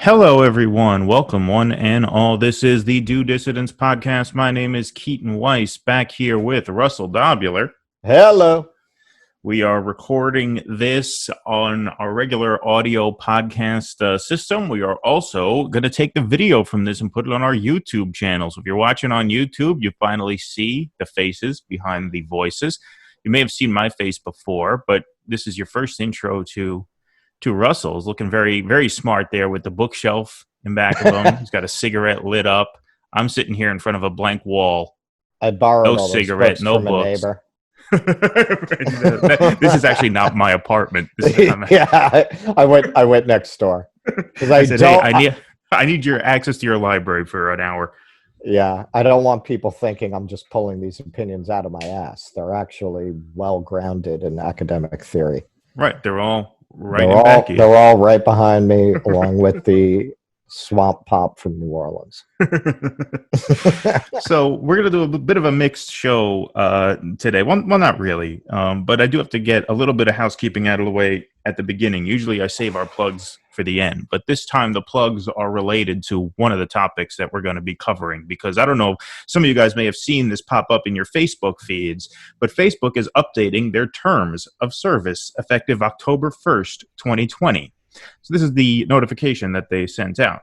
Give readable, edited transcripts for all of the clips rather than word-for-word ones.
Hello, everyone. Welcome, one and all. This is the Do Dissidents podcast. My name is Keaton Weiss, back here with Russell Dobular. Hello. We are recording this on our regular audio podcast system. We are also going to take the video from this and put it on our YouTube channel. So if you're watching on YouTube, you finally see the faces behind the voices. You may have seen my face before, but this is your first intro to Russell. He's looking very, very smart there with the bookshelf in back of him. He's got a cigarette lit up. I'm sitting here in front of a blank wall. I borrowed No all those cigarette, books no from books. a neighbor. This is actually not my apartment. Yeah, I went next door because I said, hey, I need your access to your library for an hour. Yeah, I don't want people thinking I'm just pulling these opinions out of my ass. They're actually well grounded in academic theory. Right, they're all back here. They're all right behind me, along with the swamp pop from New Orleans. So we're going to do a bit of a mixed show today. Well, not really, but I do have to get a little bit of housekeeping out of the way at the beginning. Usually I save our plugs for the end, but this time the plugs are related to one of the topics that we're going to be covering, because I don't know, some of you guys may have seen this pop up in your Facebook feeds, but Facebook is updating their terms of service effective October 1st, 2020. So this is the notification that they sent out.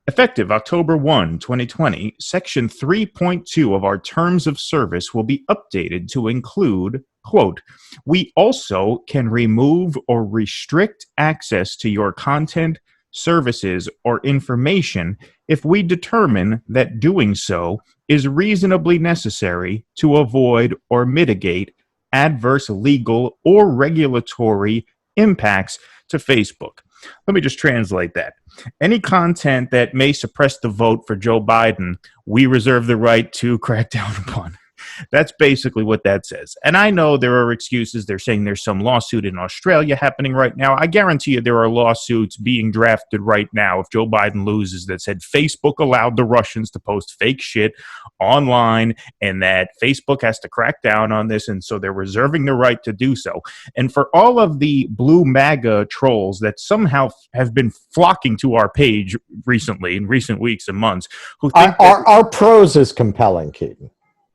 Effective October 1, 2020, Section 3.2 of our Terms of Service will be updated to include, quote, "We also can remove or restrict access to your content, services, or information if we determine that doing so is reasonably necessary to avoid or mitigate adverse legal or regulatory impacts to Facebook." Let me just translate that. Any content that may suppress the vote for Joe Biden, we reserve the right to crack down upon. That's basically what that says. And I know there are excuses. They're saying there's some lawsuit in Australia happening right now. I guarantee you there are lawsuits being drafted right now if Joe Biden loses that said Facebook allowed the Russians to post fake shit online and that Facebook has to crack down on this. And so they're reserving the right to do so. And for all of the blue MAGA trolls that somehow have been flocking to our page recently, in recent weeks and months, who think our prose is compelling, Keaton.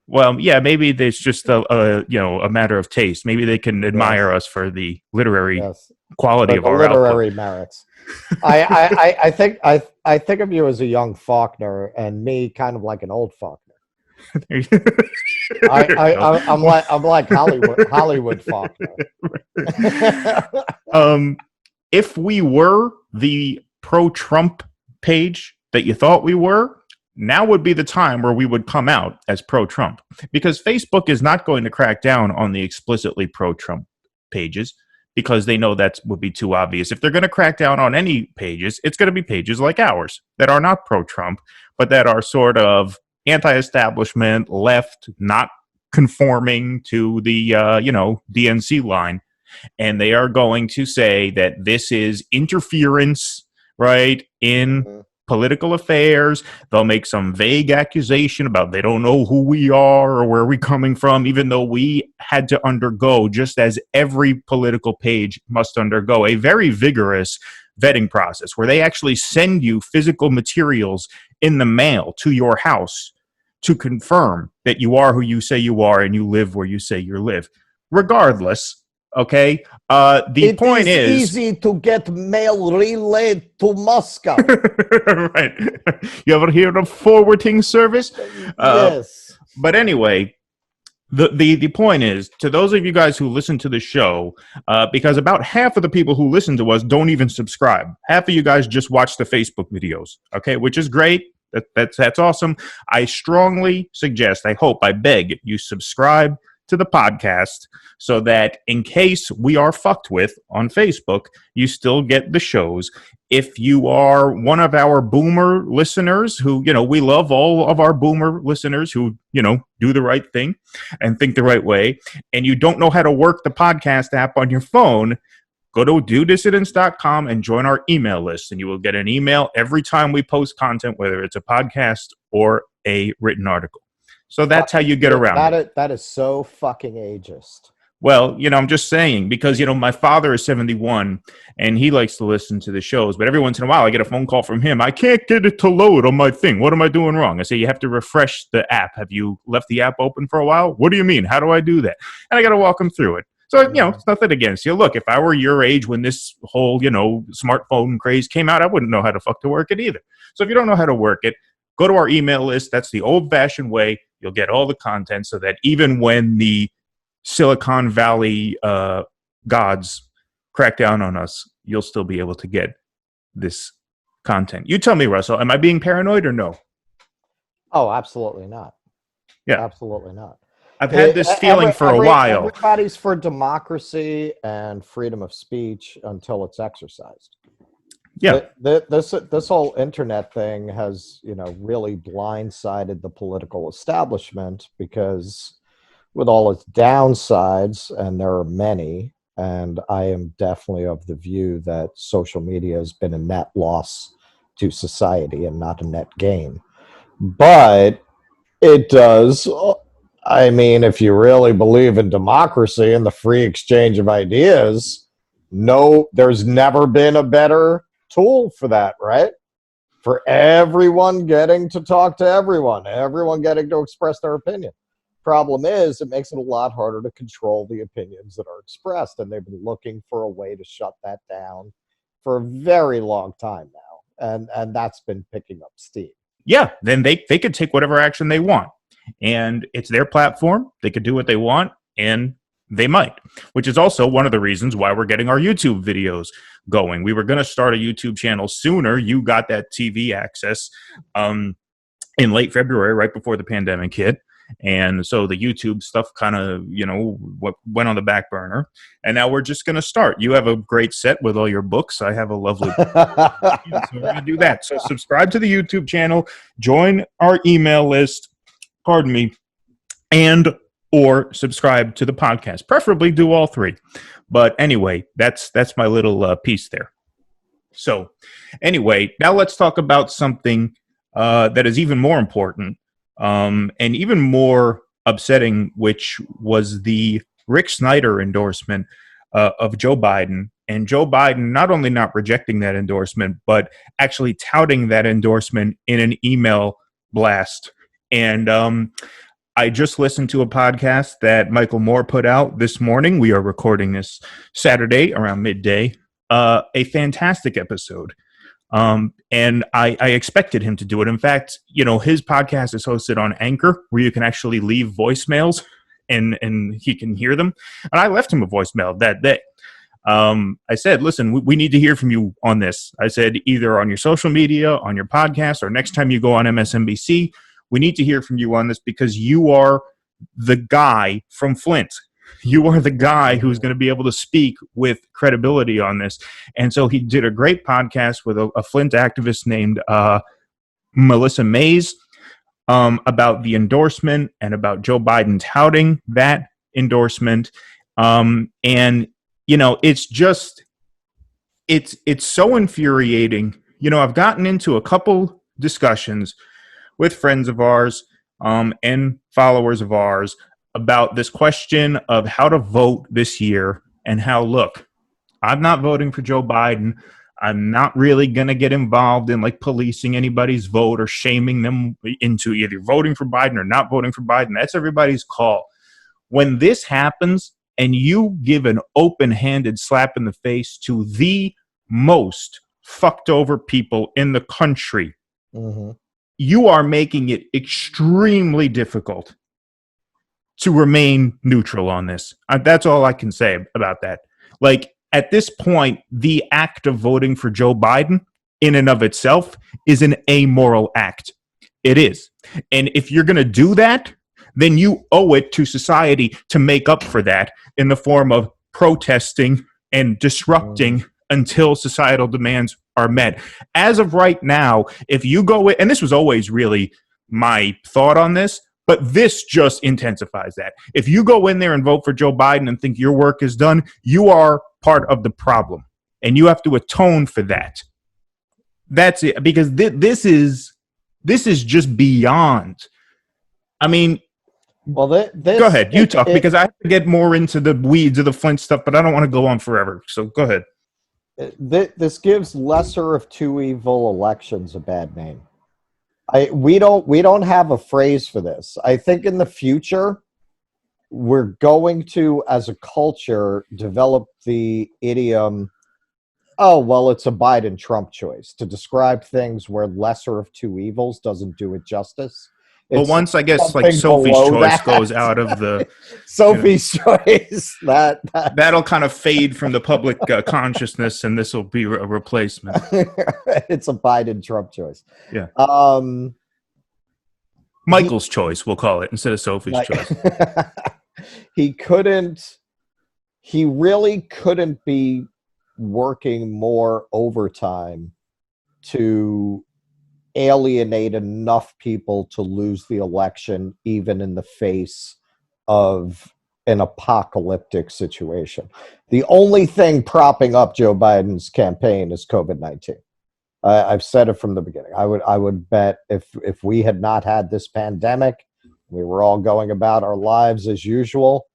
Well, yeah, maybe it's just a matter of taste. Maybe they can admire us for the literary quality of our literary output. merits. I think of you as a young Faulkner, and me kind of like an old Faulkner. I'm like Hollywood Faulkner. If we were the pro-Trump page that you thought we were, now would be the time where we would come out as pro-Trump, because Facebook is not going to crack down on the explicitly pro-Trump pages because they know that would be too obvious. If they're going to crack down on any pages, it's going to be pages like ours that are not pro-Trump, but that are sort of anti-establishment, left, not conforming to the, DNC line. And they are going to say that this is interference, right, in political affairs. They'll make some vague accusation about they don't know who we are or where we're coming from, even though we had to undergo, just as every political page must undergo, a very vigorous vetting process where they actually send you physical materials in the mail to your house to confirm that you are who you say you are and you live where you say you live. Regardless, okay, the point is easy to get mail relayed to Moscow. Right. You ever hear of forwarding service? Yes. But anyway, the point is, to those of you guys who listen to the show, because about half of the people who listen to us don't even subscribe. Half of you guys just watch the Facebook videos, okay, which is great. That's awesome. I strongly suggest, I hope, I beg you subscribe to the podcast so that in case we are fucked with on Facebook, you still get the shows. If you are one of our boomer listeners who, we love all of our boomer listeners who, do the right thing and think the right way, and you don't know how to work the podcast app on your phone, go to dodissidents.com and join our email list, and you will get an email every time we post content, whether it's a podcast or a written article. So that's how you get around it. That is so fucking ageist. Well, I'm just saying because, my father is 71 and he likes to listen to the shows, but every once in a while I get a phone call from him. I can't get it to load on my thing. What am I doing wrong? I say, you have to refresh the app. Have you left the app open for a while? What do you mean? How do I do that? And I got to walk him through it. So, it's nothing against you. Look, if I were your age when this whole, smartphone craze came out, I wouldn't know how to fuck to work it either. So if you don't know how to work it, go to our email list. That's the old fashioned way. You'll get all the content so that even when the Silicon Valley gods crack down on us, you'll still be able to get this content. You tell me, Russell, am I being paranoid or no? Oh, absolutely not. Yeah. Absolutely not. I've had this feeling for a while. Everybody's for democracy and freedom of speech until it's exercised. Yeah. This whole internet thing has, really blindsided the political establishment because with all its downsides, and there are many, and I am definitely of the view that social media has been a net loss to society and not a net gain. But it does, I mean, if you really believe in democracy and the free exchange of ideas, no, there's never been a better tool for that, right? For everyone getting to talk to everyone getting to express their opinion. Problem is, it makes it a lot harder to control the opinions that are expressed, and they've been looking for a way to shut that down for a very long time now, and that's been picking up steam. Yeah, then they could take whatever action they want, and it's their platform. They could do what they want, and they might, which is also one of the reasons why we're getting our YouTube videos going. We were going to start a YouTube channel sooner. You got that TV access in late February, right before the pandemic hit. And so the YouTube stuff kind of, went on the back burner. And now we're just going to start. You have a great set with all your books. I have a lovely so we're going to do that. So subscribe to the YouTube channel, join our email list, and or subscribe to the podcast. Preferably do all three. But anyway, that's my little piece there. So anyway, now let's talk about something that is even more important. And even more upsetting, which was the Rick Snyder endorsement of Joe Biden. And Joe Biden not only not rejecting that endorsement, but actually touting that endorsement in an email blast. And I just listened to a podcast that Michael Moore put out this morning. We are recording this Saturday around midday. A fantastic episode. And I expected him to do it. In fact, his podcast is hosted on Anchor, where you can actually leave voicemails and he can hear them. And I left him a voicemail that day. I said, listen, we need to hear from you on this. I said, either on your social media, on your podcast, or next time you go on MSNBC, we need to hear from you on this because you are the guy from Flint. You are the guy who's going to be able to speak with credibility on this. And so he did a great podcast with a Flint activist named Melissa Mays about the endorsement and about Joe Biden touting that endorsement. And, it's just, it's so infuriating. I've gotten into a couple discussions with friends of ours and followers of ours about this question of how to vote this year and how, look, I'm not voting for Joe Biden. I'm not really going to get involved in policing anybody's vote or shaming them into either voting for Biden or not voting for Biden. That's everybody's call. When this happens and you give an open-handed slap in the face to the most fucked over people in the country, you are making it extremely difficult to remain neutral on this. That's all I can say about that. At this point, the act of voting for Joe Biden in and of itself is an amoral act. It is. And if you're going to do that, then you owe it to society to make up for that in the form of protesting and disrupting until societal demands are met. As of right now, if you go in, and this was always really my thought on this, but this just intensifies that. If you go in there and vote for Joe Biden and think your work is done, you are part of the problem, and you have to atone for that. That's it, because this is just beyond. I mean, Well, Go ahead, you talk, because I have to get more into the weeds of the Flint stuff, but I don't want to go on forever. So go ahead. this gives lesser of two evil elections a bad name. We don't have a phrase for this. I think in the future we're going to, as a culture, develop the idiom, oh, well, it's a Biden-Trump choice, to describe things where lesser of two evils doesn't do it justice. Well, It's once I guess like something Sophie's below choice that. goes out of the, Sophie's choice. that'll kind of fade from the public consciousness, and this will be a replacement. It's a Biden-Trump choice. Yeah. Um, Michael's choice, we'll call it, instead of Sophie's choice. He really couldn't be working more overtime to alienate enough people to lose the election, even in the face of an apocalyptic situation. The only thing propping up Joe Biden's campaign is COVID-19. I've said it from the beginning. I would bet if we had not had this pandemic, we were all going about our lives as usual,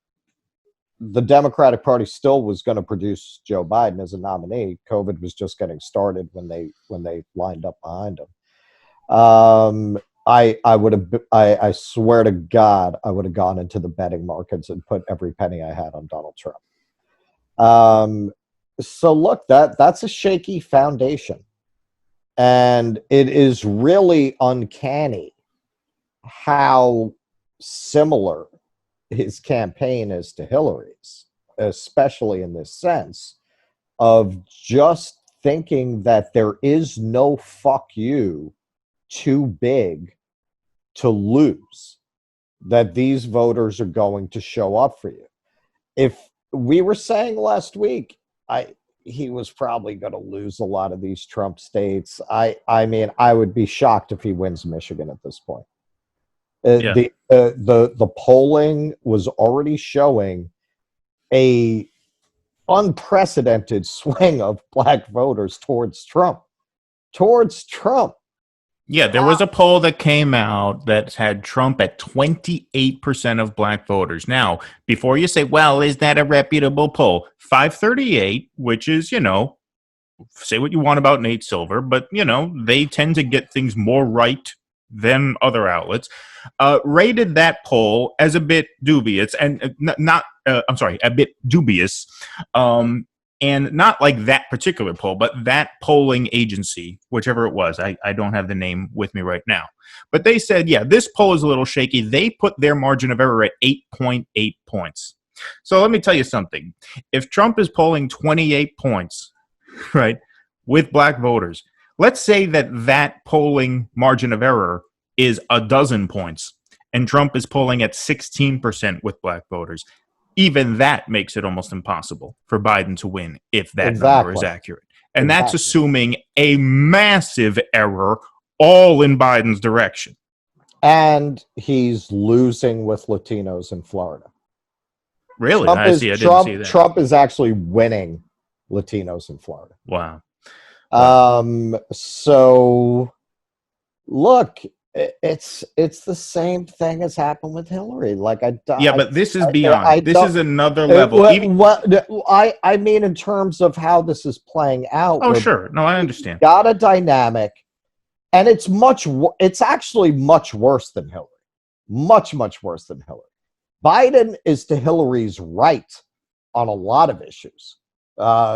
the Democratic Party still was going to produce Joe Biden as a nominee. COVID was just getting started when they lined up behind him. I swear to God, I would have gone into the betting markets and put every penny I had on Donald Trump. So look, that's a shaky foundation. And it is really uncanny how similar his campaign is to Hillary's, especially in this sense of just thinking that there is no fuck you too big to lose, that these voters are going to show up for you. If we were saying last week, he was probably going to lose a lot of these Trump states. I mean, I would be shocked if he wins Michigan at this point. The polling was already showing a unprecedented swing of black voters towards Trump. Yeah, there was a poll that came out that had Trump at 28% of black voters. Now, before you say, well, is that a reputable poll? 538, which is, say what you want about Nate Silver, but, they tend to get things more right than other outlets, rated that poll as a bit dubious and a bit dubious. And not like that particular poll, but that polling agency, whichever it was. I don't have the name with me right now. But they said, yeah, this poll is a little shaky. They put their margin of error at 8.8 points. So let me tell you something. If Trump is polling 28 points, right, with black voters, let's say that polling margin of error is 12 points, and Trump is polling at 16% with black voters. Even that makes it almost impossible for Biden to win if that number is accurate. And that's assuming a massive error all in Biden's direction. And he's losing with Latinos in Florida. Really? I didn't see that. Trump is actually winning Latinos in Florida. Wow. So look, it's the same thing as happened with Hillary. But this is beyond. This is another level. I mean, in terms of how this is playing out. Oh, sure. No, I understand. Got a dynamic, and it's actually much worse than Hillary. Much, much worse than Hillary. Biden is to Hillary's right on a lot of issues.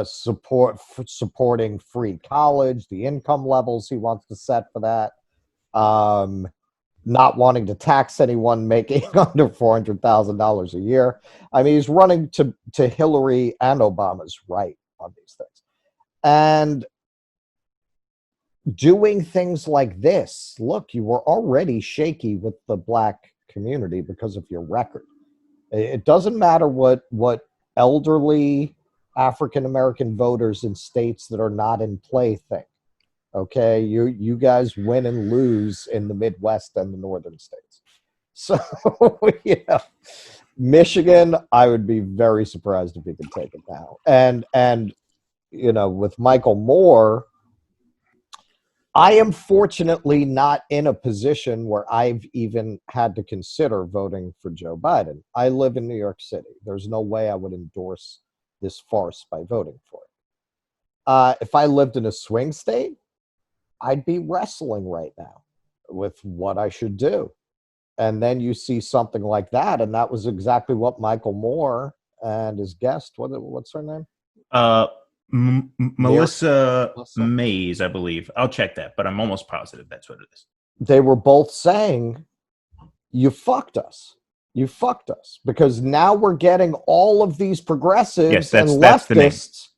Supporting free college, the income levels he wants to set for that. Not wanting to tax anyone making under $400,000 a year. I mean, he's running to Hillary and Obama's right on these things. And doing things like this, look, you were already shaky with the black community because of your record. It doesn't matter what elderly African-American voters in states that are not in play think. Okay, you guys win and lose in the Midwest and the northern states. So, Michigan, I would be very surprised if he could take it now. And with Michael Moore, I am fortunately not in a position where I've even had to consider voting for Joe Biden. I live in New York City. There's no way I would endorse this farce by voting for it. If I lived in a swing state, I'd be wrestling right now with what I should do. And then you see something like that, and that was exactly what Michael Moore and his guest, what's her name? Uh, Melissa Mays, I believe. I'll check that, but I'm almost positive that's what it is. They were both saying, you fucked us. You fucked us. Because now we're getting all of these progressives and leftists.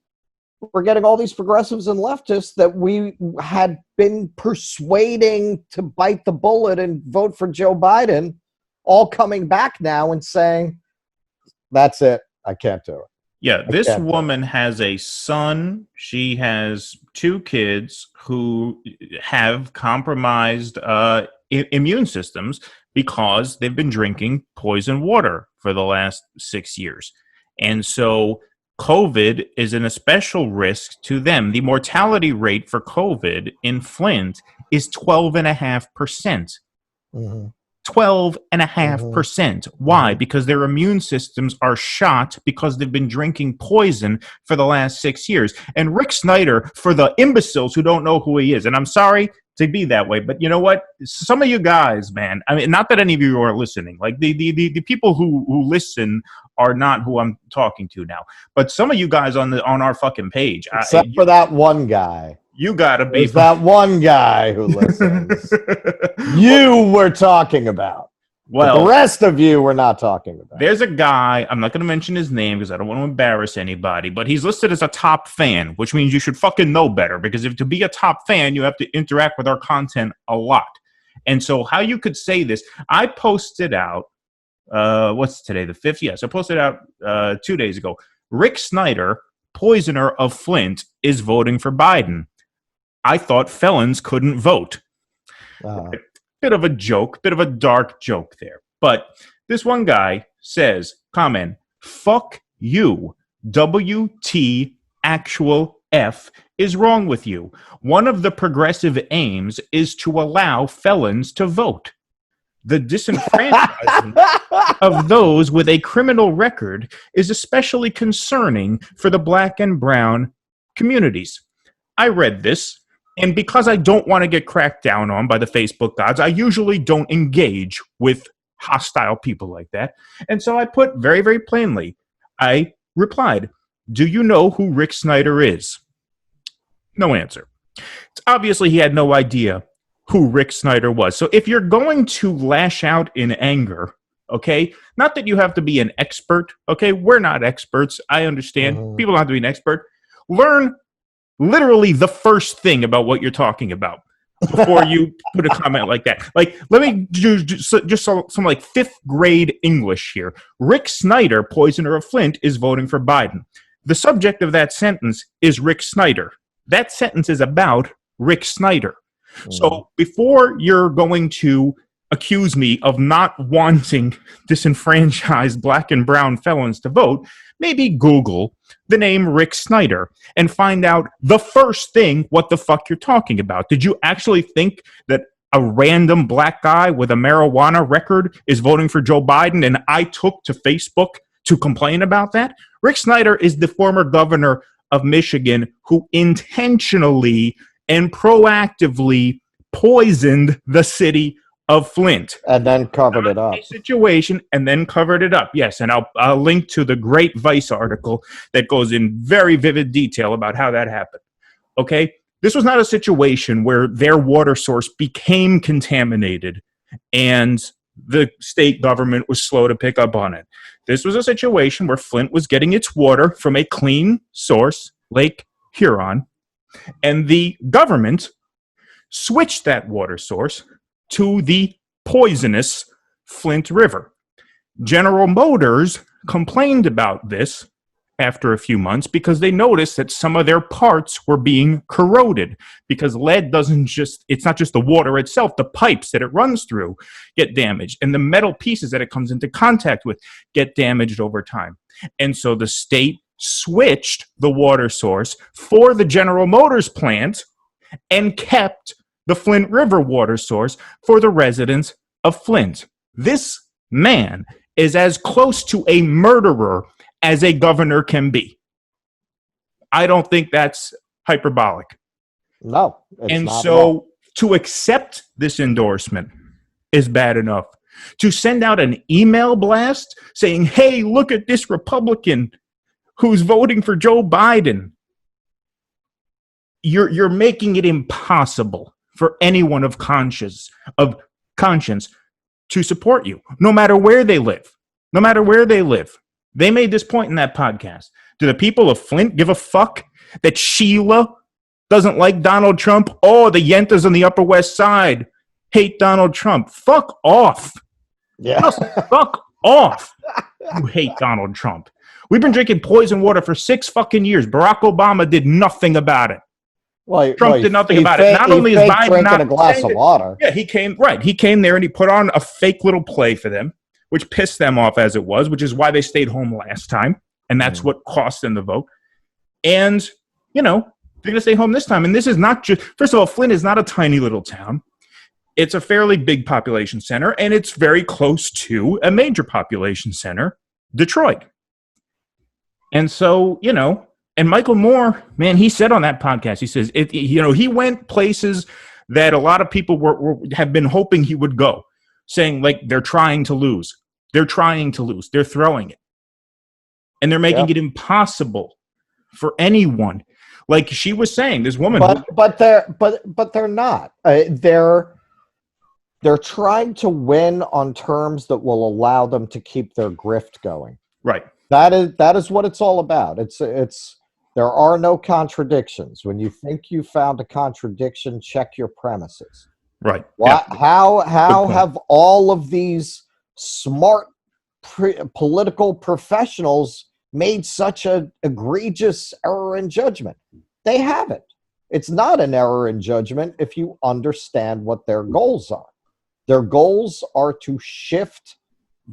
We're getting all these progressives and leftists that we had been persuading to bite the bullet and vote for Joe Biden, all coming back now and saying, that's it. I can't do it. Yeah, this woman has a son. She has 2 kids who have compromised immune systems because they've been drinking poison water for the last 6 years. And so COVID is an especial risk to them. The mortality rate for COVID in Flint is 12.5%. Mm-hmm. 12.5%. Why? Because their immune systems are shot because they've been drinking poison for the last 6 years. And Rick Snyder, for the imbeciles who don't know who he is, and I'm sorry to be that way, but you know what? Some of you guys, man, I mean, not that any of you are listening. Like the people who listen are not who I'm talking to now. But some of you guys on our fucking page, except for that one guy. You gotta be. There's that one guy who listens. You were talking about. Well, but the rest of you were not talking about. There's a guy, I'm not going to mention his name because I don't want to embarrass anybody, but he's listed as a top fan, which means you should fucking know better, because if to be a top fan, you have to interact with our content a lot. And so how you could say this, I posted out, what's today, the 5th? Yes, I posted out 2 days ago. Rick Snyder, poisoner of Flint, is voting for Biden. I thought felons couldn't vote. Bit of a joke, bit of a dark joke there. But this one guy says, comment, fuck you, WT actual F is wrong with you. One of the progressive aims is to allow felons to vote. The disenfranchisement of those with a criminal record is especially concerning for the black and brown communities. I read this. And because I don't want to get cracked down on by the Facebook gods, I usually don't engage with hostile people like that. And so I put very, very plainly, I replied, do you know who Rick Snyder is? No answer. It's obviously he had no idea who Rick Snyder was. So if you're going to lash out in anger, okay, not that you have to be an expert, okay, we're not experts. I understand. People don't have to be an expert. Learn literally the first thing about what you're talking about before you put a comment like that. Like, let me do just some like 5th grade English here. Rick Snyder, poisoner of Flint, is voting for Biden. The subject of that sentence is Rick Snyder. That sentence is about Rick Snyder. So before you're going to accuse me of not wanting disenfranchised black and brown felons to vote, maybe Google the name Rick Snyder and find out the first thing what the fuck you're talking about. Did you actually think that a random black guy with a marijuana record is voting for Joe Biden and I took to Facebook to complain about that? Rick Snyder is the former governor of Michigan who intentionally and proactively poisoned the city of Flint. And then covered it up. Situation, and then covered it up. Yes, and I'll link to the great Vice article that goes in very vivid detail about how that happened. Okay? This was not a situation where their water source became contaminated and the state government was slow to pick up on it. This was a situation where Flint was getting its water from a clean source, Lake Huron, and the government switched that water source to the poisonous Flint River. General Motors complained about this after a few months because they noticed that some of their parts were being corroded, because lead it's not just the water itself, the pipes that it runs through get damaged, and the metal pieces that it comes into contact with get damaged over time. And so the state switched the water source for the General Motors plant and kept the Flint River water source for the residents of Flint. This man is as close to a murderer as a governor can be. I don't think that's hyperbolic. No, it's And not at all. so to accept this endorsement is bad enough. To send out an email blast saying, hey, look at this Republican who's voting for Joe Biden. You're making it impossible for anyone of conscience to support you, no matter where they live. No matter where they live. They made this point in that podcast. Do the people of Flint give a fuck that Sheila doesn't like Donald Trump? Oh, the Yentas on the Upper West Side hate Donald Trump. Fuck off. Yeah. Just fuck off. You hate Donald Trump. We've been drinking poison water for 6 fucking years. Barack Obama did nothing about it. Well, Trump did nothing about it. Not only is Biden drinking not a glass of water. Yeah, he came there and he put on a fake little play for them, which pissed them off as it was, which is why they stayed home last time, and that's what cost them the vote. And they're going to stay home this time. And this is not just, first of all, Flint is not a tiny little town. It's a fairly big population center, and it's very close to a major population center, Detroit. And so, and Michael Moore, man, he said on that podcast, he says, he went places that a lot of people have been hoping he would go, saying, like, they're trying to lose. They're trying to lose. They're throwing it. And they're making it impossible for anyone. Like she was saying, this woman. But they're not. They're trying to win on terms that will allow them to keep their grift going. Right. That is what it's all about. It's there are no contradictions. When you think you found a contradiction, check your premises. Right. How have all of these smart political professionals made such an egregious error in judgment? They haven't. It's not an error in judgment if you understand what their goals are. Their goals are to shift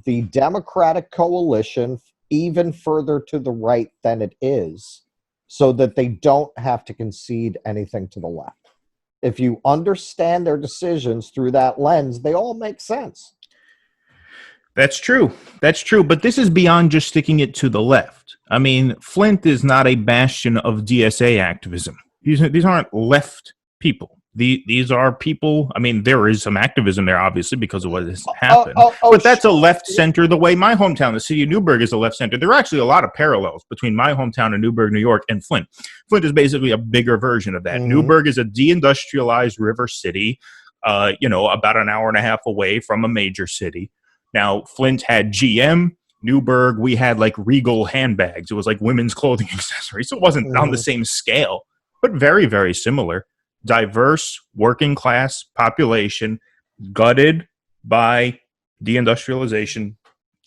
the Democratic coalition even further to the right than it is, so that they don't have to concede anything to the left. If you understand their decisions through that lens, they all make sense. That's true. That's true. But this is beyond just sticking it to the left. I mean, Flint is not a bastion of DSA activism. These aren't left people. These are people. I mean, there is some activism there, obviously, because of what has happened. But that's a left center. The way my hometown, the city of Newburgh, is a left center. There are actually a lot of parallels between my hometown of Newburgh, New York, and Flint. Flint is basically a bigger version of that. Mm-hmm. Newburgh is a deindustrialized river city, about an hour and a half away from a major city. Now, Flint had GM. Newburgh, we had like Regal handbags. It was like women's clothing accessories. So it wasn't on the same scale, but very, very similar. Diverse working class population, gutted by deindustrialization,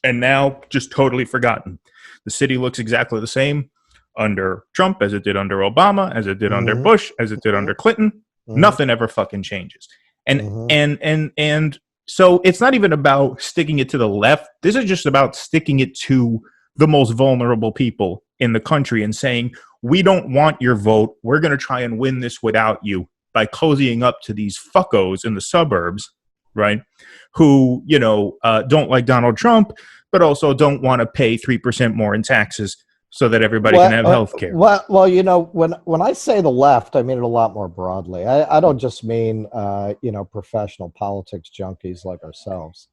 and now just totally forgotten. The city looks exactly the same under Trump as it did under Obama, as it did under Bush, as it did under Clinton. Nothing ever fucking changes. And so it's not even about sticking it to the left. This is just about sticking it to the most vulnerable people in the country and saying, we don't want your vote. We're going to try and win this without you by cozying up to these fuckos in the suburbs, right? Who, don't like Donald Trump, but also don't want to pay 3% more in taxes so that everybody can have health care. Well, when I say the left, I mean it a lot more broadly. I don't just mean, professional politics junkies like ourselves.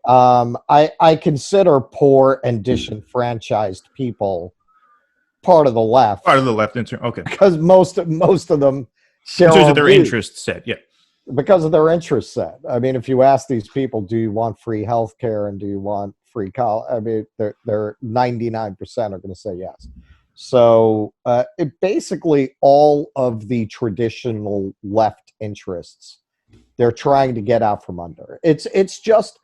I consider poor and disenfranchised people part of the left. Part of the left, okay. Because most of them share because of their interest set, yeah. Because of their interest set. I mean, if you ask these people, do you want free health care and do you want free college? I mean, they're 99% are going to say yes. So it basically all of the traditional left interests, they're trying to get out from under. It's the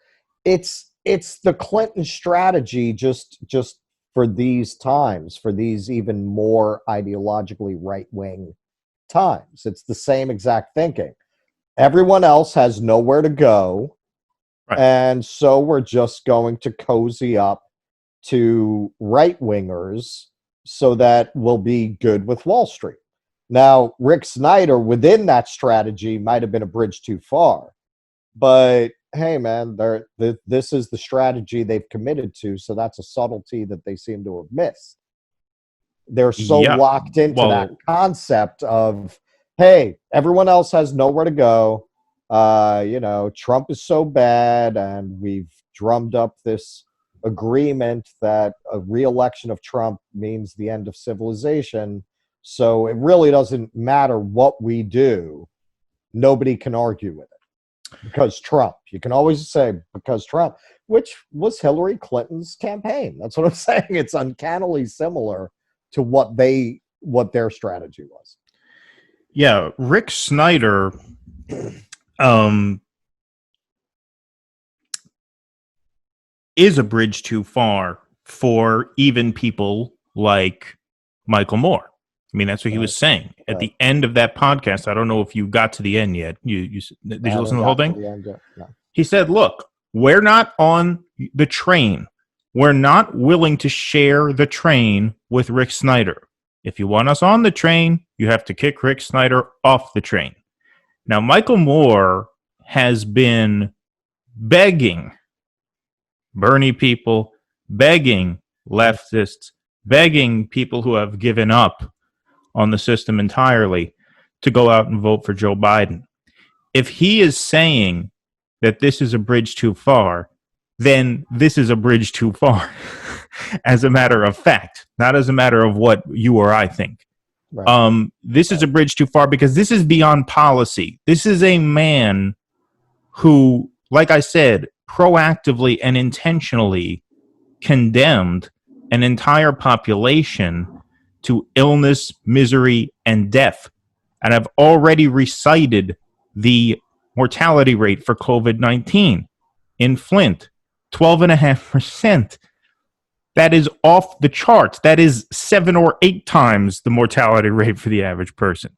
Clinton strategy just for these times, for these even more ideologically right-wing times. It's the same exact thinking. Everyone else has nowhere to go, right. And so we're just going to cozy up to right-wingers so that we'll be good with Wall Street. Now, Rick Snyder within that strategy might have been a bridge too far, but hey, man, this is the strategy they've committed to, so that's a subtlety that they seem to have missed. They're so Yeah. locked into that Well, concept of, hey, everyone else has nowhere to go. Trump is so bad, and we've drummed up this agreement that a re-election of Trump means the end of civilization. So it really doesn't matter what we do. Nobody can argue with it because Trump. You can always say because Trump, which was Hillary Clinton's campaign. That's what I'm saying. It's uncannily similar to what their strategy was. yeah, Rick Snyder um, is a bridge too far for even people like Michael Moore. I mean, that's what he was saying at the end of that podcast. I don't know if you got to the end yet. Did you listen to the whole thing? No. He said, "Look, we're not on the train. We're not willing to share the train with Rick Snyder. If you want us on the train, you have to kick Rick Snyder off the train." Now, Michael Moore has been begging Bernie people, begging leftists, begging people who have given up on the system entirely to go out and vote for Joe Biden. If he is saying that this is a bridge too far, then this is a bridge too far, as a matter of fact, not as a matter of what you or I think. Right. This is a bridge too far because this is beyond policy. This is a man who, like I said, proactively and intentionally condemned an entire population to illness, misery, and death. And I've already recited the mortality rate for COVID-19 in Flint, 12.5%. That is off the charts. That is 7 or 8 times the mortality rate for the average person.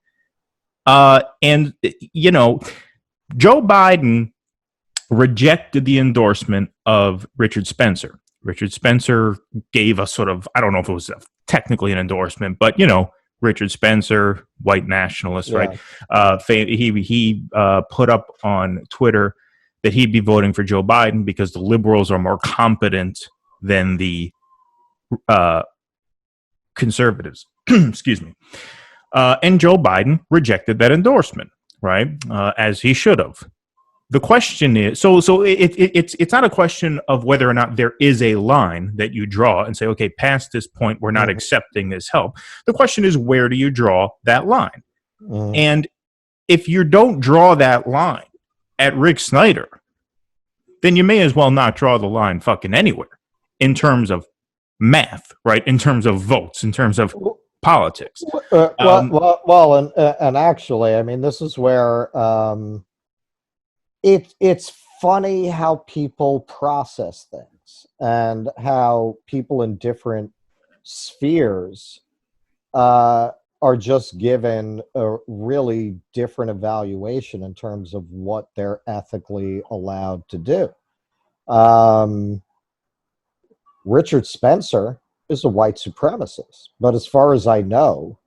And, Joe Biden rejected the endorsement of Richard Spencer. Richard Spencer gave a sort of, I don't know if it was technically an endorsement, but, Richard Spencer, white nationalist, right? He put up on Twitter that he'd be voting for Joe Biden because the liberals are more competent than the conservatives. Excuse me. And Joe Biden rejected that endorsement, right? As he should have. The question is, so it's not a question of whether or not there is a line that you draw and say, okay, past this point, we're not accepting this help. The question is, where do you draw that line? And if you don't draw that line at Rick Snyder, then you may as well not draw the line fucking anywhere in terms of math, right? In terms of votes, in terms of politics. And actually, I mean, this is where it's funny how people process things and how people in different spheres are just given a really different evaluation in terms of what they're ethically allowed to do. Richard Spencer is a white supremacist, but as far as I know,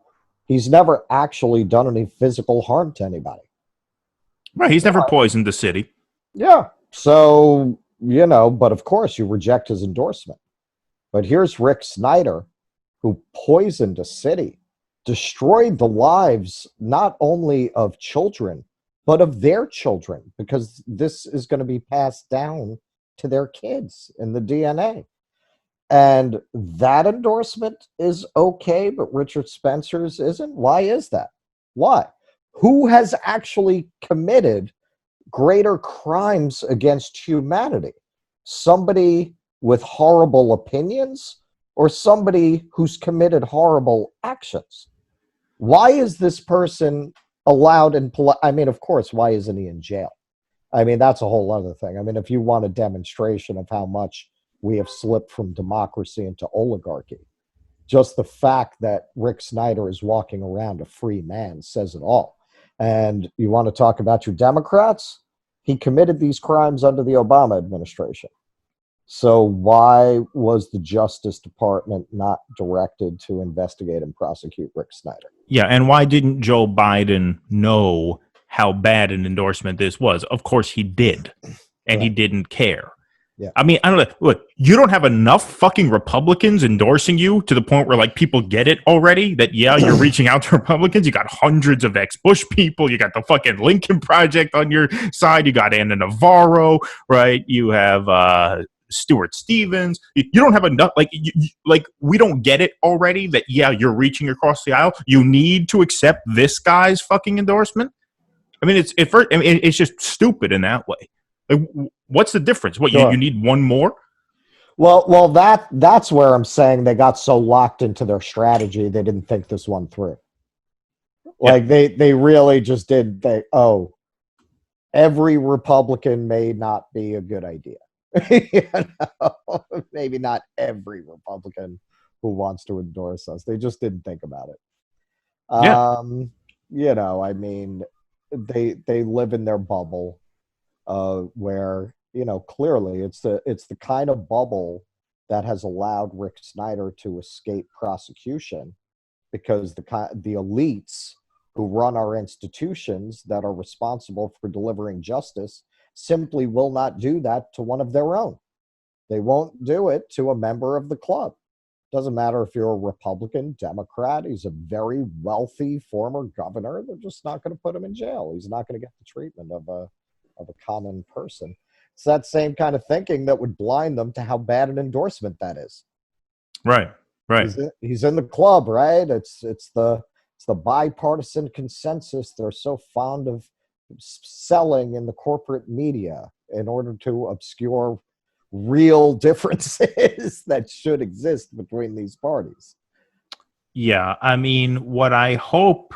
he's never actually done any physical harm to anybody. Right, he's never poisoned the city. Yeah. So, but of course you reject his endorsement. But here's Rick Snyder, who poisoned a city, destroyed the lives not only of children, but of their children, because this is going to be passed down to their kids in the DNA. And that endorsement is okay, but Richard Spencer's isn't. Why is that? Why? Who has actually committed greater crimes against humanity? Somebody with horrible opinions or somebody who's committed horrible actions? Why is this person allowed in I mean, of course, why isn't he in jail? I mean, that's a whole other thing. I mean, if you want a demonstration of how much we have slipped from democracy into oligarchy, just the fact that Rick Snyder is walking around a free man says it all. And you want to talk about your Democrats? He committed these crimes under the Obama administration. So why was the Justice Department not directed to investigate and prosecute Rick Snyder? Yeah, and why didn't Joe Biden know how bad an endorsement this was? Of course he did, and he Right. didn't care. Yeah. I mean, I don't know. Look, you don't have enough fucking Republicans endorsing you to the point where like people get it already that, yeah, you're reaching out to Republicans. You got hundreds of ex-Bush people. You got the fucking Lincoln Project on your side. You got Anna Navarro, right? You have Stuart Stevens. You don't have enough. Like we don't get it already that, yeah, you're reaching across the aisle. You need to accept this guy's fucking endorsement. I mean, it's just stupid in that way. Like, what's the difference? What Sure. you need one more? Well, that's where I'm saying they got so locked into their strategy they didn't think this one through. Like they really just did. Every Republican may not be a good idea. You know? Maybe not every Republican who wants to endorse us. They just didn't think about it. Yeah. You know, I mean, they live in their bubble, where, you know, clearly it's the kind of bubble that has allowed Rick Snyder to escape prosecution, because the elites who run our institutions that are responsible for delivering justice simply will not do that to one of their own. They won't do it to a member of the club. Doesn't matter if you're a Republican, Democrat, he's a very wealthy former governor. They're just not going to put him in jail. He's not going to get the treatment of a common person. It's that same kind of thinking that would blind them to how bad an endorsement that is. Right. He's in the club, right? It's the bipartisan consensus they're so fond of selling in the corporate media in order to obscure real differences that should exist between these parties. Yeah. I mean, what I hope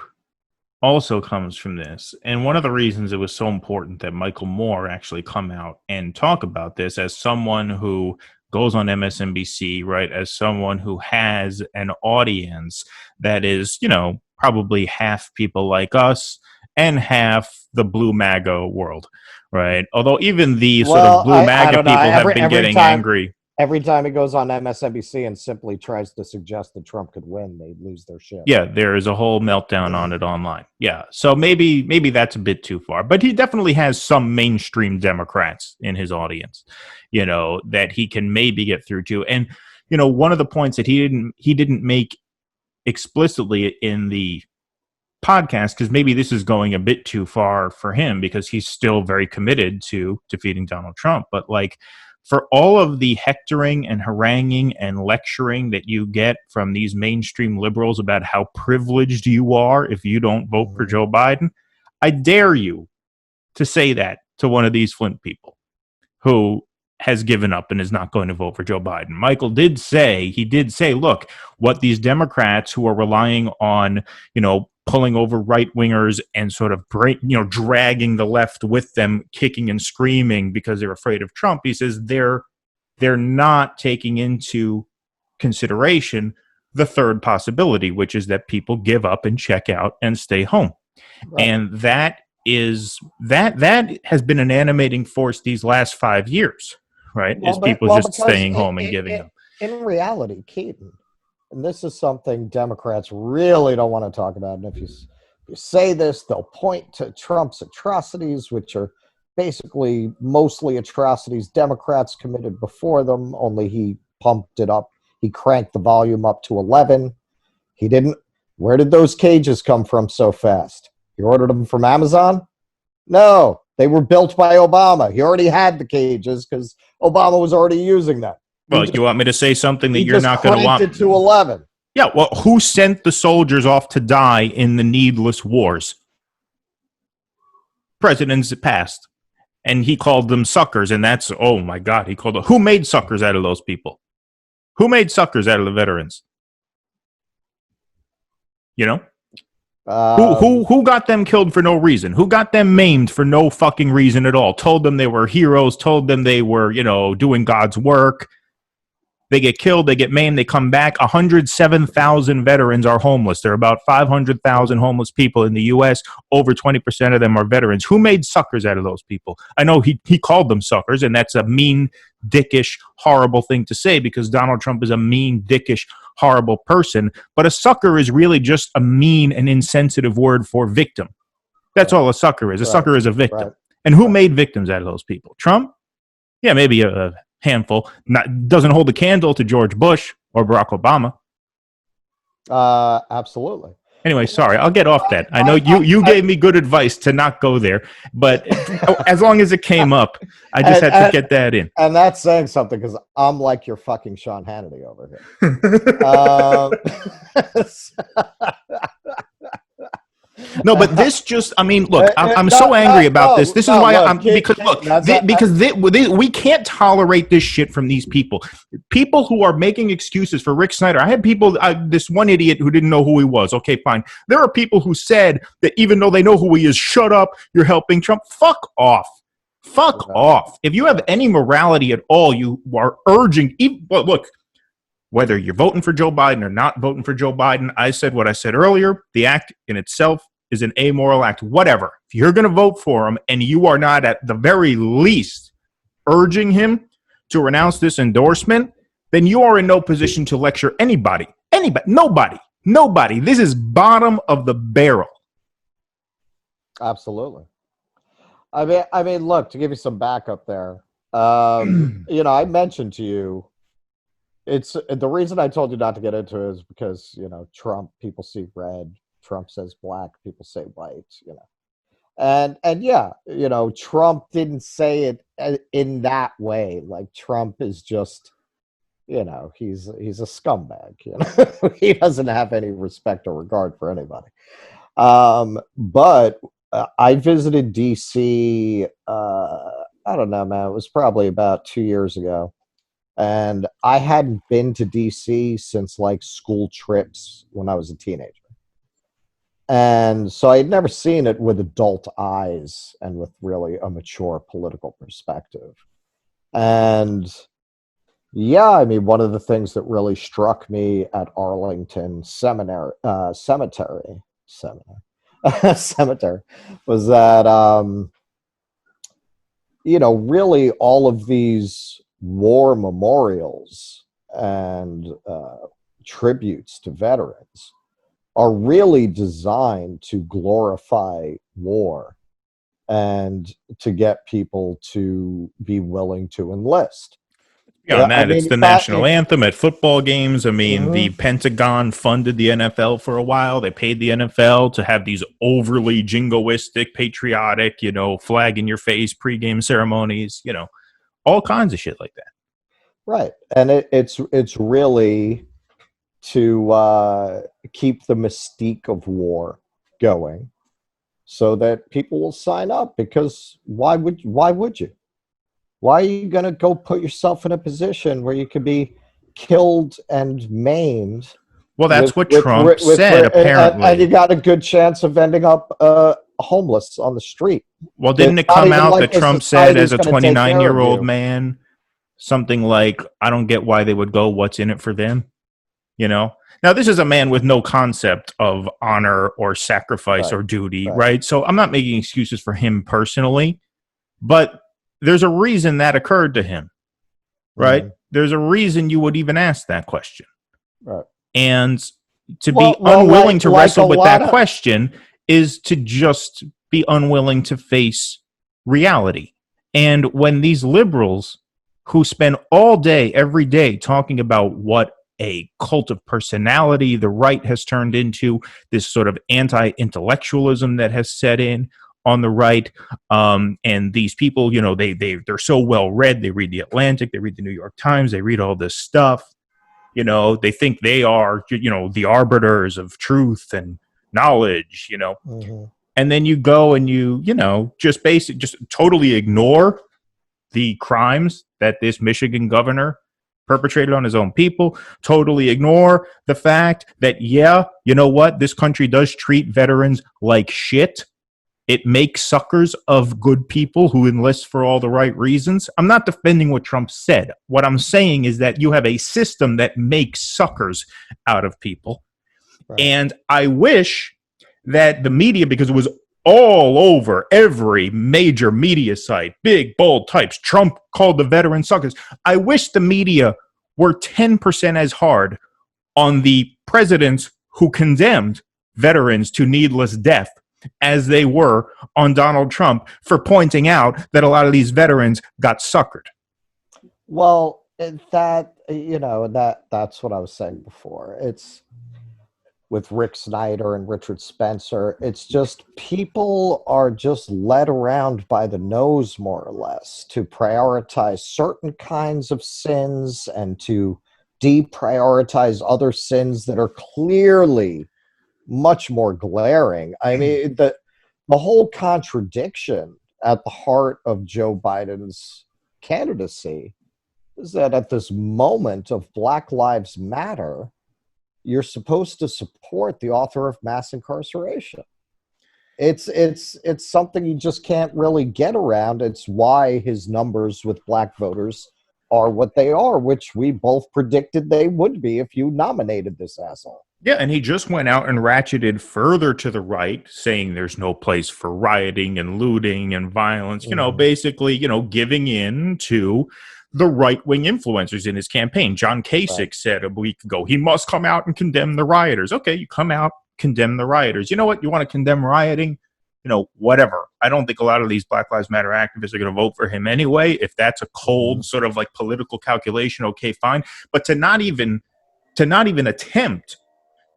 also comes from this, and one of the reasons it was so important that Michael Moore actually come out and talk about this as someone who goes on MSNBC, right, as someone who has an audience that is, you know, probably half people like us and half the blue MAGA world, right? Although even the sort of blue I MAGA don't know. people have been getting angry. Every time he goes on MSNBC and simply tries to suggest that Trump could win, they lose their shit. Yeah, there is a whole meltdown on it online. Yeah, so maybe that's a bit too far, but he definitely has some mainstream Democrats in his audience, you know, that he can maybe get through to. And you know, one of the points that he didn't make explicitly in the podcast, because maybe this is going a bit too far for him because he's still very committed to defeating Donald Trump, but like, for all of the hectoring and haranguing and lecturing that you get from these mainstream liberals about how privileged you are if you don't vote for Joe Biden, I dare you to say that to one of these Flint people who has given up and is not going to vote for Joe Biden. Michael did say, look, what these Democrats who are relying on, you know, pulling over right wingers and sort of dragging the left with them, kicking and screaming because they're afraid of Trump. He says they're not taking into consideration the third possibility, which is that people give up and check out and stay home. Right. And that has been an animating force these last 5 years, right? Is people just staying home and giving up. In reality, Keaton, and this is something Democrats really don't want to talk about. And if you say this, they'll point to Trump's atrocities, which are basically mostly atrocities Democrats committed before them, only he pumped it up. He cranked the volume up to 11. He didn't. Where did those cages come from so fast? He ordered them from Amazon? No, they were built by Obama. He already had the cages because Obama was already using them. Well, you want me to say something that you're not going to want? He just cranked it to 11. Yeah, well, who sent the soldiers off to die in the needless wars? Presidents past. And he called them suckers, and that's, oh my God, he called them. Who made suckers out of those people? Who made suckers out of the veterans? You know? Who got them killed for no reason? Who got them maimed for no fucking reason at all? Told them they were heroes, told them they were, you know, doing God's work. They get killed, they get maimed, they come back. 107,000 veterans are homeless. There are about 500,000 homeless people in the U.S. Over 20% of them are veterans. Who made suckers out of those people? I know he called them suckers, and that's a mean, dickish, horrible thing to say because Donald Trump is a mean, dickish, horrible person. But a sucker is really just a mean and insensitive word for victim. That's all a sucker is. A sucker is a victim. And who made victims out of those people? Trump? Yeah, maybe a handful. Doesn't hold a candle to George Bush or Barack Obama. Absolutely. Anyway, sorry, I'll get off that. I know you gave me good advice to not go there, but as long as it came up, I just had to get that in. And that's saying something, because I'm like your fucking Sean Hannity over here. No, but this just, I mean, look, I'm so angry about this. This is why we can't tolerate this shit from these people. People who are making excuses for Rick Snyder. I had people, this one idiot who didn't know who he was. Okay, fine. There are people who said that even though they know who he is, shut up, you're helping Trump. Fuck off. Fuck off. If you have any morality at all, you are urging, look, whether you're voting for Joe Biden or not voting for Joe Biden, I said what I said earlier. The act in itself is an amoral act. Whatever. If you're going to vote for him and you are not at the very least urging him to renounce this endorsement, then you are in no position to lecture anybody. Nobody. This is bottom of the barrel. Absolutely. I mean, look, to give you some backup there, I mentioned to you, it's the reason I told you not to get into it is because, Trump, people see red, Trump says black, people say white, and yeah, Trump didn't say it in that way. Like, Trump is just, he's a scumbag, he doesn't have any respect or regard for anybody. But I visited DC, I don't know, man, it was probably about 2 years ago. And I hadn't been to DC since like school trips when I was a teenager. And so I had never seen it with adult eyes and with really a mature political perspective. And yeah, I mean, one of the things that really struck me at Arlington Cemetery was that, really all of these war memorials and tributes to veterans are really designed to glorify war and to get people to be willing to enlist. Beyond that, it's the national anthem at football games. I mean, the Pentagon funded the NFL for a while. They paid the NFL to have these overly jingoistic, patriotic, flag in your face pregame ceremonies, all kinds of shit like that. Right. And it's really to keep the mystique of war going so that people will sign up, because why would you? Why are you going to go put yourself in a position where you could be killed and maimed? Well, that's what Trump said, apparently. And you got a good chance of ending up homeless on the street. Well, didn't it come out that Trump said, as a 29-year-old man, something like, I don't get why they would go, what's in it for them? Now, this is a man with no concept of honor or sacrifice or duty, right? So I'm not making excuses for him personally, but there's a reason that occurred to him, right? Mm-hmm. There's a reason you would even ask that question. Right. And to be unwilling to wrestle with that question is to just be unwilling to face reality. And when these liberals who spend all day, every day, talking about what a cult of personality the right has turned into, this sort of anti-intellectualism that has set in on the right, and these people, they're so well read. They read The Atlantic, they read the New York Times, they read all this stuff. They think they are, the arbiters of truth and knowledge. Mm-hmm. And then you go and you just totally ignore the crimes that this Michigan governor perpetrated on his own people. Totally ignore the fact that, this country does treat veterans like shit. It makes suckers of good people who enlist for all the right reasons. I'm not defending what Trump said. What I'm saying is that you have a system that makes suckers out of people. Right. And I wish that the media, because it was all over every major media site, big, bold types, Trump called the veteran suckers. I wish the media were 10% as hard on the presidents who condemned veterans to needless death as they were on Donald Trump for pointing out that a lot of these veterans got suckered. Well, that's what I was saying before. It's with Rick Snyder and Richard Spencer. It's just people are just led around by the nose, more or less, to prioritize certain kinds of sins and to deprioritize other sins that are clearly much more glaring. I mean, the whole contradiction at the heart of Joe Biden's candidacy is that at this moment of Black Lives Matter, you're supposed to support the author of mass incarceration. It's something you just can't really get around. It's why his numbers with black voters are what they are, which we both predicted they would be if you nominated this asshole. Yeah, and he just went out and ratcheted further to the right, saying there's no place for rioting and looting and violence, basically, giving in to the right-wing influencers in his campaign. John Kasich said a week ago, he must come out and condemn the rioters. Okay, you come out, condemn the rioters. You know what? You want to condemn rioting? Whatever. I don't think a lot of these Black Lives Matter activists are going to vote for him anyway. If that's a cold sort of like political calculation, okay, fine. But to not even attempt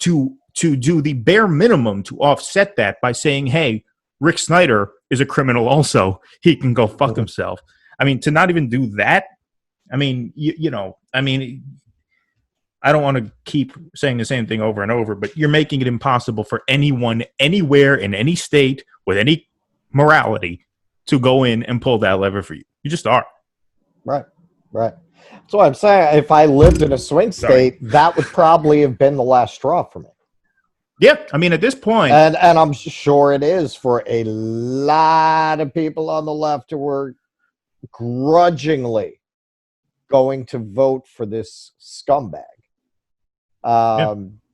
to do the bare minimum to offset that by saying, hey, Rick Snyder is a criminal also. He can go fuck himself. I mean, to not even do that, I mean, I don't want to keep saying the same thing over and over, but you're making it impossible for anyone, anywhere, in any state, with any morality, to go in and pull that lever for you. You just are. Right. That's what I'm saying. If I lived in a swing state, that would probably have been the last straw for me. Yeah, I mean, at this point. And I'm sure it is for a lot of people on the left who were grudgingly going to vote for this scumbag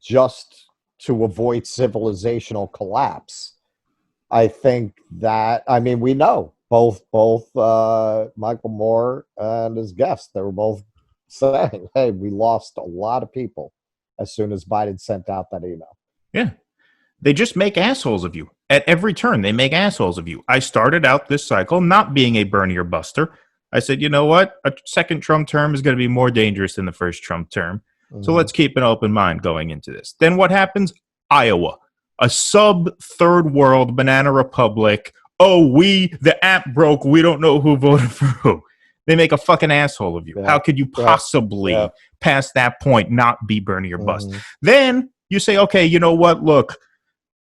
just to avoid civilizational collapse. I think that, we know both Michael Moore and his guest, they were both saying, hey, we lost a lot of people as soon as Biden sent out that email. Yeah. They just make assholes of you. At every turn, they make assholes of you. I started out this cycle not being a Bernie or Buster. I said, you know what? A second Trump term is going to be more dangerous than the first Trump term. So let's keep an open mind going into this. Then what happens? Iowa, a sub-third world banana republic. Oh, the app broke. We don't know who voted for who. They make a fucking asshole of you. Yeah. How could you possibly, past that point, not be Bernie or bust? Then you say, okay, you know what? Look,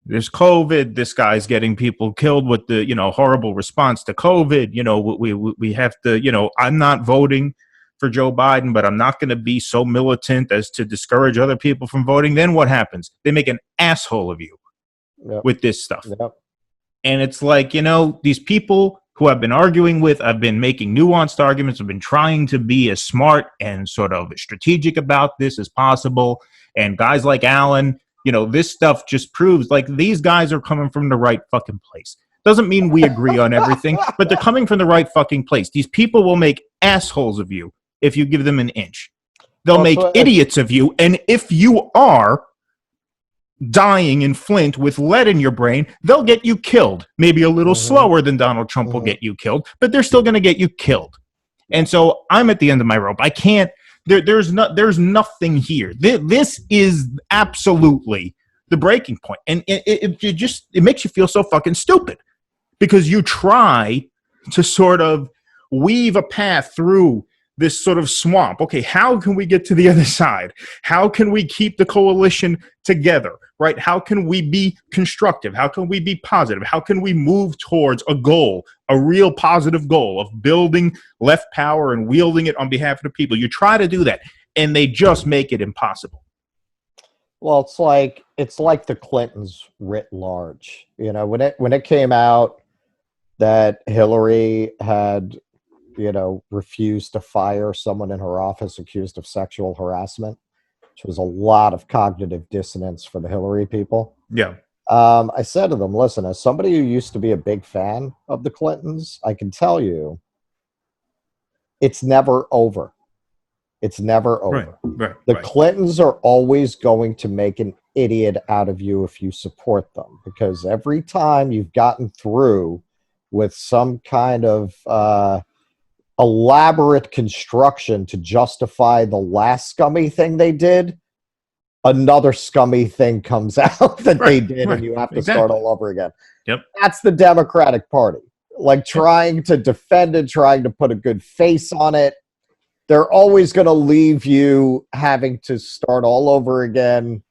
there's COVID. This guy's getting people killed with the, horrible response to COVID. We have to, I'm not voting for Joe Biden, but I'm not going to be so militant as to discourage other people from voting. Then what happens? They make an asshole of you with this stuff. And it's like, these people who I've been arguing with, I've been making nuanced arguments, I've been trying to be as smart and sort of strategic about this as possible. And guys like Alan, this stuff just proves like these guys are coming from the right fucking place. Doesn't mean we agree on everything, but they're coming from the right fucking place. These people will make assholes of you if you give them an inch. They'll make idiots of you. And if you are dying in Flint with lead in your brain, they'll get you killed. Maybe a little slower than Donald Trump will get you killed, but they're still going to get you killed. And so I'm at the end of my rope. I can't. There's nothing here. This is absolutely the breaking point, and it makes you feel so fucking stupid because you try to sort of weave a path through this sort of swamp. Okay, how can we get to the other side? How can we keep the coalition together, right? How can we be constructive? How can we be positive? How can we move towards a goal, a real positive goal of building left power and wielding it on behalf of the people? You try to do that, and they just make it impossible. Well, it's like the Clintons writ large. When it came out that Hillary had refused to fire someone in her office accused of sexual harassment, which was a lot of cognitive dissonance for the Hillary people. Yeah. I said to them, listen, as somebody who used to be a big fan of the Clintons, I can tell you it's never over. It's never Right, over. right, The right. Clintons are always going to make an idiot out of you if you support them, because every time you've gotten through with some kind of elaborate construction to justify the last scummy thing they did, another scummy thing comes out that they Right, did, and right. you have to start Exactly. all over again. Yep. That's the Democratic Party. Like, Yep. trying to defend it, trying to put a good face on it. They're always going to leave you having to start all over again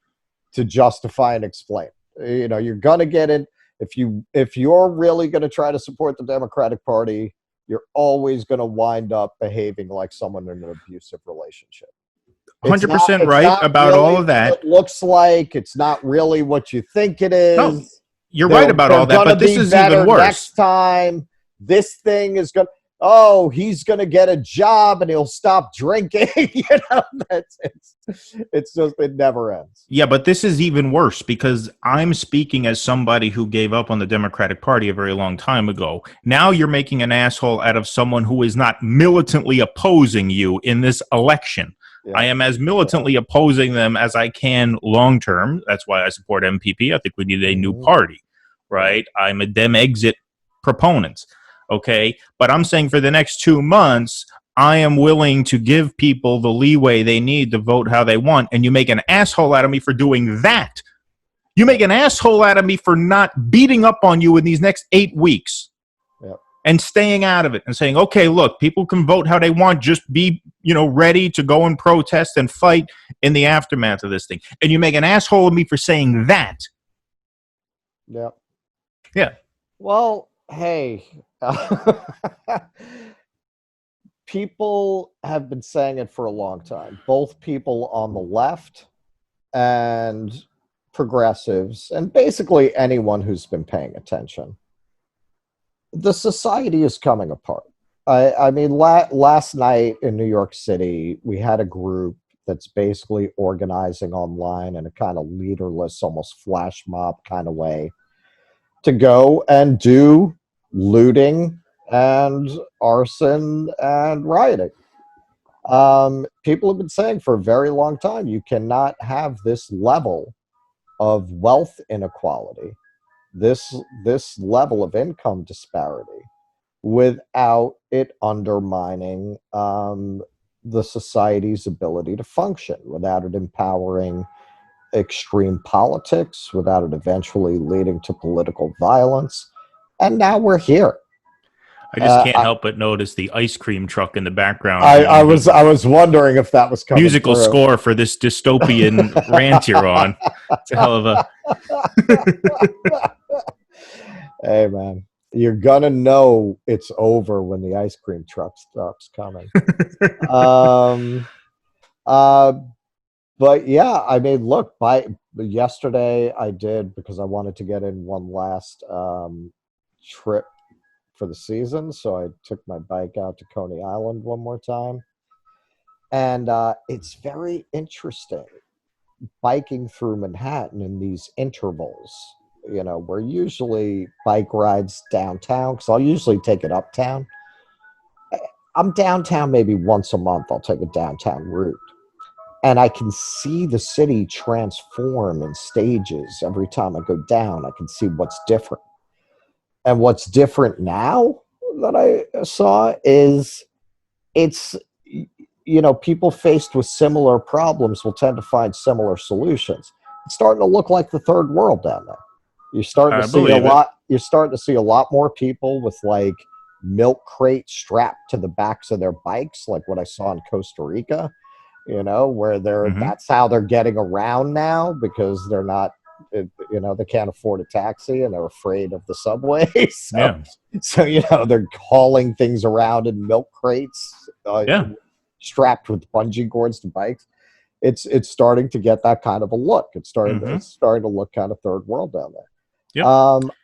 to justify and explain. You know, you're going to get it. If you're really going to try to support the Democratic Party, you're always going to wind up behaving like someone in an abusive relationship. It's not 100% it's right not about all really of what that. it looks like. It's not really what you think it No, is. you're right They're about they're all that, gonna but this be is even better worse. next time. This thing is gonna he's gonna get a job and he'll stop drinking. It's just, it never ends. Yeah, but this is even worse because I'm speaking as somebody who gave up on the Democratic Party a very long time ago. Now you're making an asshole out of someone who is not militantly opposing you in this election. Yeah. I am as militantly opposing them as I can long term. That's why I support MPP. I think we need a new party, right? I'm a Dem exit proponent. Okay. But I'm saying for the next 2 months, I am willing to give people the leeway they need to vote how they want. And you make an asshole out of me for doing that. You make an asshole out of me for not beating up on you in these next 8 weeks. Yep. And staying out of it and saying, okay, look, people can vote how they want. Just be, ready to go and protest and fight in the aftermath of this thing. And you make an asshole of me for saying that. Yep. Yeah. Well, hey, people have been saying it for a long time. Both people on the left and progressives, and basically anyone who's been paying attention. The society is coming apart. I mean, last night in New York City, we had a group that's basically organizing online in a kind of leaderless, almost flash mob kind of way to go and do looting and arson and rioting. People have been saying for a very long time, you cannot have this level of wealth inequality, this level of income disparity, without it undermining the society's ability to function, without it empowering extreme politics, without it eventually leading to political violence. And now we're here. I just can't help but notice the ice cream truck in the background. I was wondering if that was coming musical through. Score for this dystopian rant you're on. It's a hell of a. Hey man, you're gonna know it's over when the ice cream truck stops coming. But yeah, I mean, look, yesterday I did, because I wanted to get in one last trip for the season, so I took my bike out to Coney Island one more time, and it's very interesting biking through Manhattan in these intervals. We're usually bike rides downtown, because I'll usually take it uptown. I'm downtown maybe once a month. I'll take a downtown route. And I can see the city transform in stages. Every time I go down, I can see what's different. And what's different now that I saw is it's, people faced with similar problems will tend to find similar solutions. It's starting to look like the third world down there. You're starting to see a lot. You're starting to see a lot more people with like milk crates strapped to the backs of their bikes, like what I saw in Costa Rica. Where that's how they're getting around now, because they're not, they can't afford a taxi and they're afraid of the subway. So they're hauling things around in milk crates, strapped with bungee cords to bikes. It's starting to get that kind of a look. It's starting to look kind of third world down there. Yep.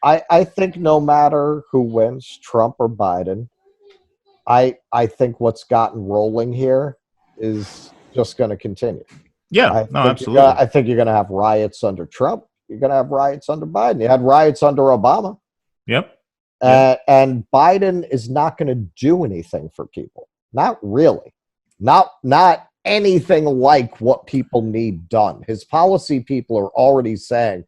I think no matter who wins, Trump or Biden, I think what's gotten rolling here is just going to continue. Yeah, absolutely. I think you're going to have riots under Trump. You're going to have riots under Biden. You had riots under Obama. Yep. And Biden is not going to do anything for people. Not really. Not anything like what people need done. His policy people are already saying,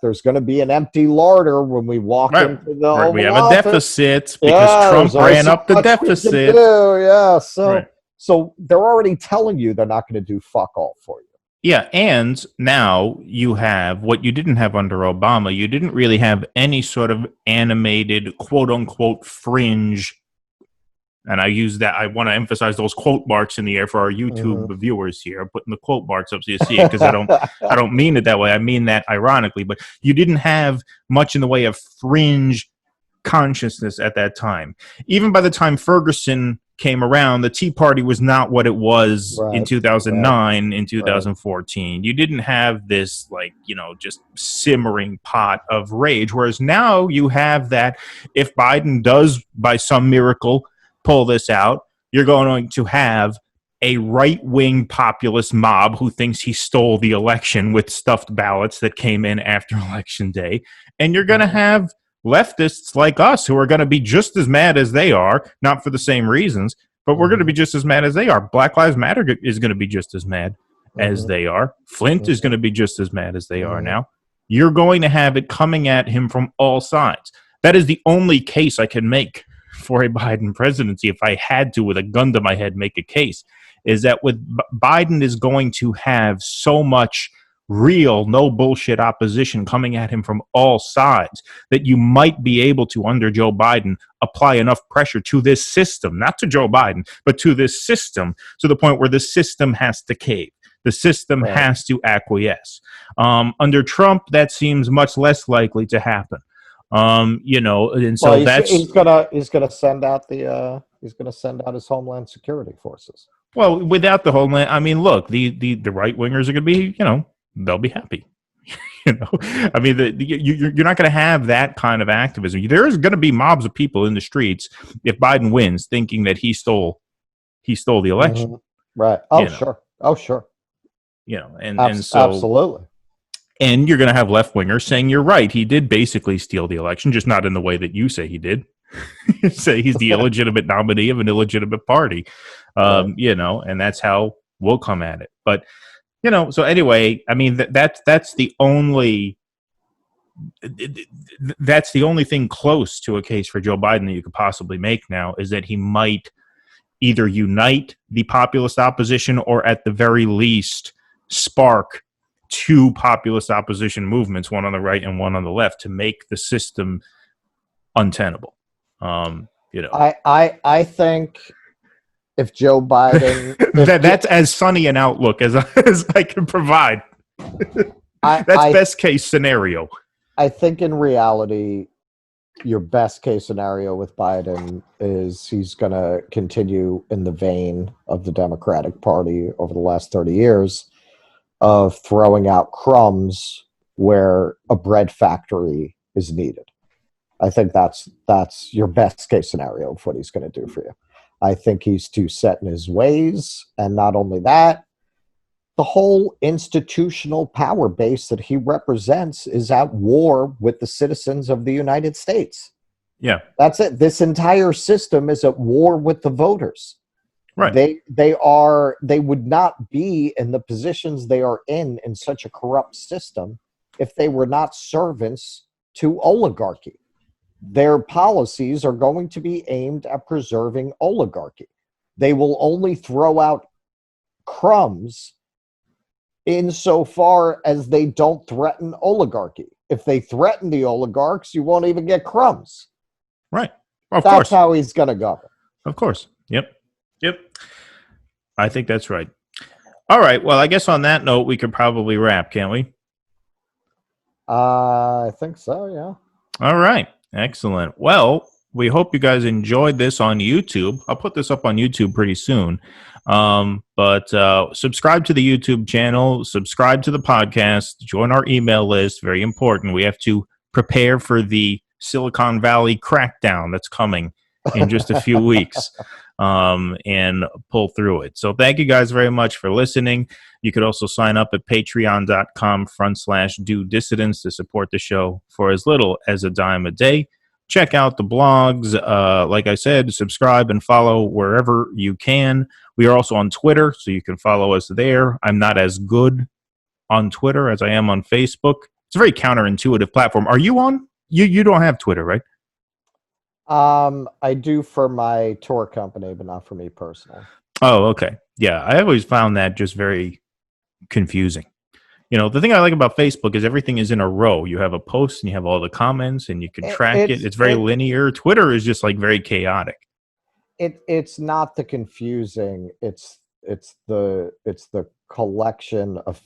there's going to be an empty larder when we walk Right. into the Right. We Oval have a Office. deficit because Yeah, Trump there's only ran so up the much we can deficit. do. Yeah, Right. so they're already telling you they're not going to do fuck all for you. Yeah, and now you have what you didn't have under Obama. You didn't really have any sort of animated, quote unquote, fringe. And I want to emphasize those quote marks in the air for our YouTube viewers here. I'm putting the quote marks up so you see it because I don't mean it that way. I mean that ironically, but you didn't have much in the way of fringe consciousness at that time. Even by the time Ferguson came around, the Tea Party was not what it was in 2009, in 2014. You didn't have this, just simmering pot of rage. Whereas now you have that if Biden does, by some miracle, pull this out, you're going to have a right-wing populist mob who thinks he stole the election with stuffed ballots that came in after Election Day. And you're going to have leftists like us who are going to be just as mad as they are, not for the same reasons, but we're going to be just as mad as they are. Black Lives Matter is going to be just as mad as they are. Flint is going to be just as mad as they are now. You're going to have it coming at him from all sides. That is the only case I can make for a Biden presidency, if I had to, with a gun to my head, make a case, is that with Biden is going to have so much real, no bullshit opposition coming at him from all sides that you might be able to, under Joe Biden, apply enough pressure to this system, not to Joe Biden, but to this system, to the point where the system has to cave. The system has to acquiesce. Under Trump, that seems much less likely to happen. And so he's gonna send out his Homeland Security forces. Well, without the Homeland, I mean, look, the right wingers are going to be, they'll be happy. I mean, you're not going to have that kind of activism. There's going to be mobs of people in the streets if Biden wins, thinking that he stole the election. Right? Oh, sure. Oh, sure. And so absolutely. And you're going to have left wingers saying you're right. He did basically steal the election, just not in the way that you say he did. Say he's the illegitimate nominee of an illegitimate party, and that's how we'll come at it. But so anyway, I mean that's the only thing close to a case for Joe Biden that you could possibly make now, is that he might either unite the populist opposition or at the very least spark two populist opposition movements, one on the right and one on the left, to make the system untenable. I think if Joe Biden, that's as sunny an outlook as I can provide. That's best case scenario. I think in reality, your best case scenario with Biden is he's going to continue in the vein of the Democratic Party over the last 30 years of throwing out crumbs where a bread factory is needed. I think that's your best case scenario of what he's going to do for you. I think he's too set in his ways. And not only that, the whole institutional power base that he represents is at war with the citizens of the United States. Yeah. That's it. This entire system is at war with the voters. Right. They would not be in the positions they are in such a corrupt system if they were not servants to oligarchy. Their policies are going to be aimed at preserving oligarchy. They will only throw out crumbs insofar as they don't threaten oligarchy. If they threaten the oligarchs, you won't even get crumbs. Right. That's how he's going to govern. Of course. Yep. I think that's right. All right. Well, I guess on that note, we could probably wrap, can't we? I think so, yeah. All right. Excellent. Well, we hope you guys enjoyed this on YouTube. I'll put this up on YouTube pretty soon. But subscribe to the YouTube channel, subscribe to the podcast, join our email list. Very important. We have to prepare for the Silicon Valley crackdown that's coming in just a few weeks, and pull through it. So thank you guys very much for listening. You could also sign up at patreon.com/do-dissidents to support the show for as little as $0.10 a day. Check out the blogs. Like I said, subscribe and follow wherever you can. We are also on Twitter, so you can follow us there. I'm not as good on Twitter as I am on Facebook. It's a very counterintuitive platform. Are you on? You don't have Twitter, right? I do for my tour company, but not for me personally. Oh, okay. Yeah, I always found that just very confusing. The thing I like about Facebook is everything is in a row. You have a post and you have all the comments and you can track it. It's very linear. Twitter is just like very chaotic. It's not the confusing. It's the collection of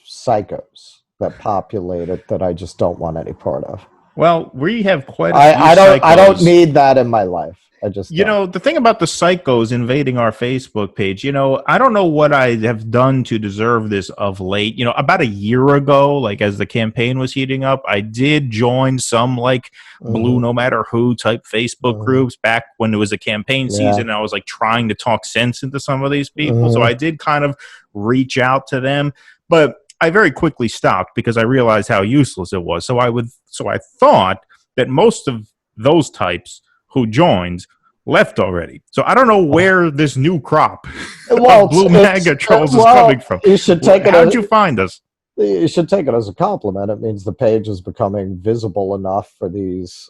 psychos that populate it that I just don't want any part of. Well, we have quite a few I don't need that in my life. I just the thing about the psychos invading our Facebook page, I don't know what I have done to deserve this of late. About a year ago, like as the campaign was heating up, I did join some like blue no matter who type Facebook groups back when it was a campaign season. I was like trying to talk sense into some of these people. So I did kind of reach out to them, but I very quickly stopped because I realized how useless it was. So I thought that most of those types who joined left already. So I don't know where this new crop of blue MAGA trolls is coming from. You should take it. How'd you find us? You should take it as a compliment. It means the page is becoming visible enough for these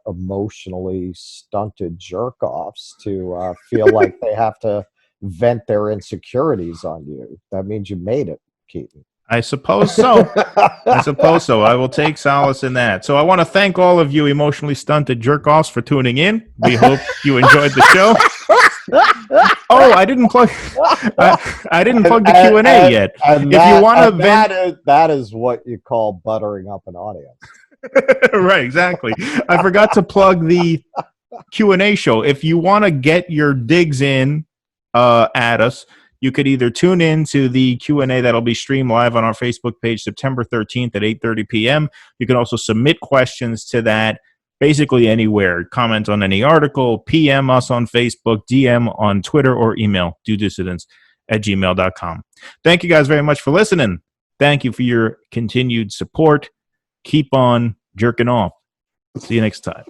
emotionally stunted jerk-offs to feel like they have to vent their insecurities on you. That means you made it, Keaton. I suppose so. I will take solace in that. So I want to thank all of you emotionally stunted jerk-offs for tuning in. We hope you enjoyed the show. Oh, I didn't plug. I didn't plug the Q&A yet. If you want to, that is what you call buttering up an audience. Right, exactly. I forgot to plug the Q&A show. If you want to get your digs in at us, you could either tune in to the Q&A that'll be streamed live on our Facebook page September 13th at 8:30 p.m. You can also submit questions to that basically anywhere. Comment on any article, PM us on Facebook, DM on Twitter, or email dudissidents@gmail.com. Thank you guys very much for listening. Thank you for your continued support. Keep on jerking off. See you next time.